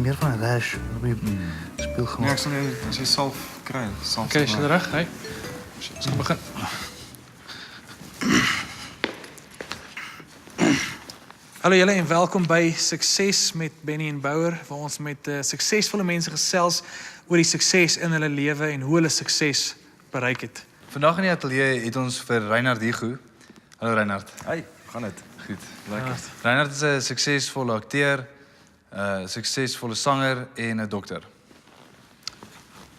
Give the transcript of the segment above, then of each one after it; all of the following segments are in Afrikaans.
meer van 'n rash op die speelgemaak. Nee, ek sal nie, as jy salf kry, salf. Okay, is jy reg? Hey. Ons gaan begin. Hallo julle en welkom by Sukses met Benny en Bouwer, waar ons met suksesvolle mense gesels oor die sukses in hulle lewe en hoe hulle sukses bereik het. Vandag in die ateljee het ons vir Reinhard Digo. Hallo Reinhard. Hey, gaan dit? Goed, lekker. Reinhard is 'n suksesvolle akteur, 'n suksesvolle sanger en 'n dokter.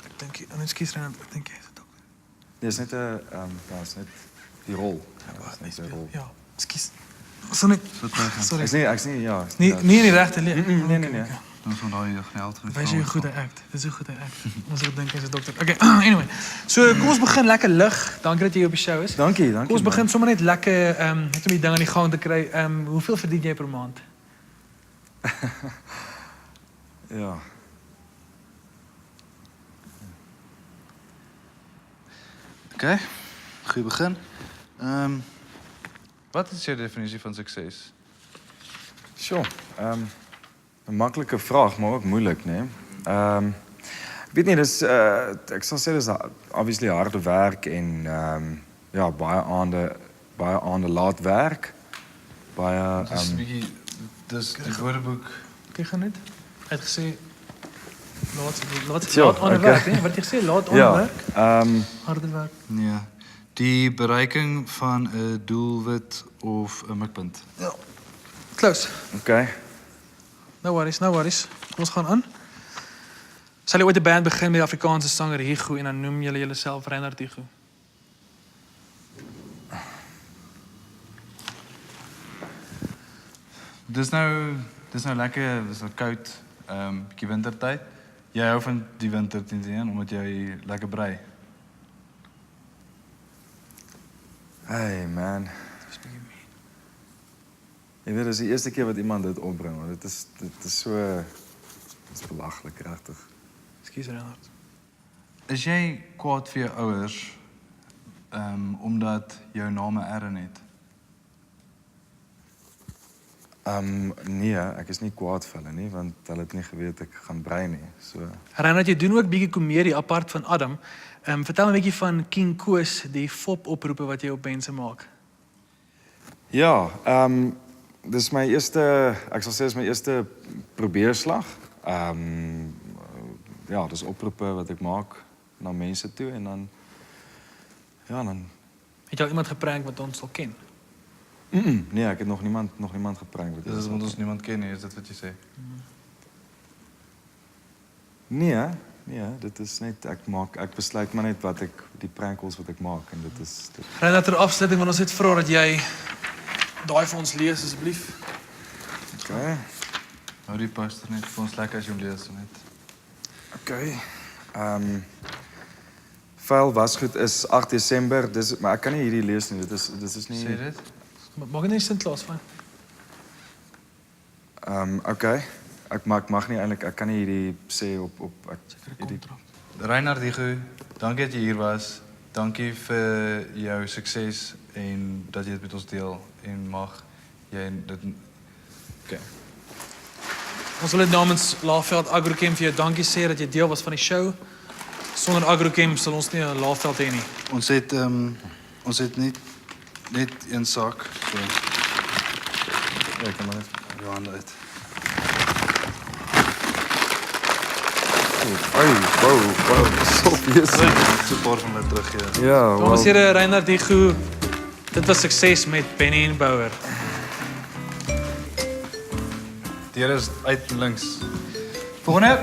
Ek dink jy, ekskuus Reinhard, ek dink jy is 'n dokter. Nee, is net 'n ja, is net die rol. Ja, is net 'n rol. Ja, ekskuus. So net. Sorry. Ek's nie ja. Nie in die regte lewe. Nee. Ons van daai geld Wys jy hoe goed hy act. Dis hoe goed hy act. Ons het gedink hy's 'n dokter. Okay, anyway. So kom ons begin lekker lig. Dankie dat jy op die show is. Dankie. Kom ons begin sommer net lekker net om die ding aan die gang te kry. Hoeveel verdien jy per maand? Ja. Okay, goeie begin. Wat is jou definisie van sukses? Sjoe. 'n maklike vraag, maar ook moeilik, né? Ek weet nie, dis ek sal sê dis obviously harde werk en ja, baie aande laat werk. Baie Dis 'n bietjie dis die woordeboek. Kyk gaan net. Hy het gesê laat Tjo, aan die okay. werk, hè? Wat jy gesê laat aan ja. werk, harde werk. Nee, die bereiking van 'n doelwit of 'n mikpunt. Ja. Close. Okay. No worries. Kom ons gaan aan. Sal jy ooit 'n band begin met die Afrikaanse sanger Digo en dan noem julle julleself Reinhard Digo? Dis nou lekker, dis nou koud, bietjie wintertyd. Jy hou van die winter teen omdat jy lekker brei. Hey man. Jy weet, dit is die eerste keer wat iemand dit opbring, want dit is so dit is belaglik regtig. Ekskuus Reinhard. Is jy kwaad vir jou ouers omdat jou naam 'n R het? Nee, ek is nie kwaad vir hulle nie, want hulle het nie geweet ek gaan brei nie. So Reinhard, jy doen ook bietjie komedie apart van Adam. Vertel 'n bietjie van King Koos, die fop oproepe wat jy op mense maak. ja, dis my eerste, ek sal sê dis my eerste probeerslag. Ja, dis oproepe wat ek maak na mense toe en dan ja, dan Het jy al iemand geprank wat ons sal ken? nee, ek het nog niemand geprank. Dis omdat ons niemand ken nie, is dit wat jy sê? Nee, dit is net ek besluit maar net die prankels wat ek maak en dit is Reinhard, ter afsluiting wil ons net vra dat jy daai vir ons lees asseblief. okay. Hou die poster net vir ons lekker as jy hom lees net. Okay. Vuil wasgoed is 8 Desember. Maar ek kan nie hierdie lees nie. Dit is nie. Sê dit? Maak net Sint-Klaas van. Okay. Ek mag nie eintlik, ek kan nie hierdie sê op hierdie Reinhard Digo, dankie dat jy hier was. Dankie vir jou sukses en dat jy dit met ons deel en mag jy dit okay. Ons wil dit namens Laagveld Agrochem vir jou dankie sê dat jy deel was van die show. Sonder Agrochem sal ons nie 'n Laagveld hê nie. Ons het net een sak. So. Ja, ek kan maar net. Jou hande uit. Wow. So yes. So 'n paar van hulle terug gee. Ja, Dames en here, Reinhard Digo. Dit was Sukses met Benny en Bouwer. Deur is uit links. Volgende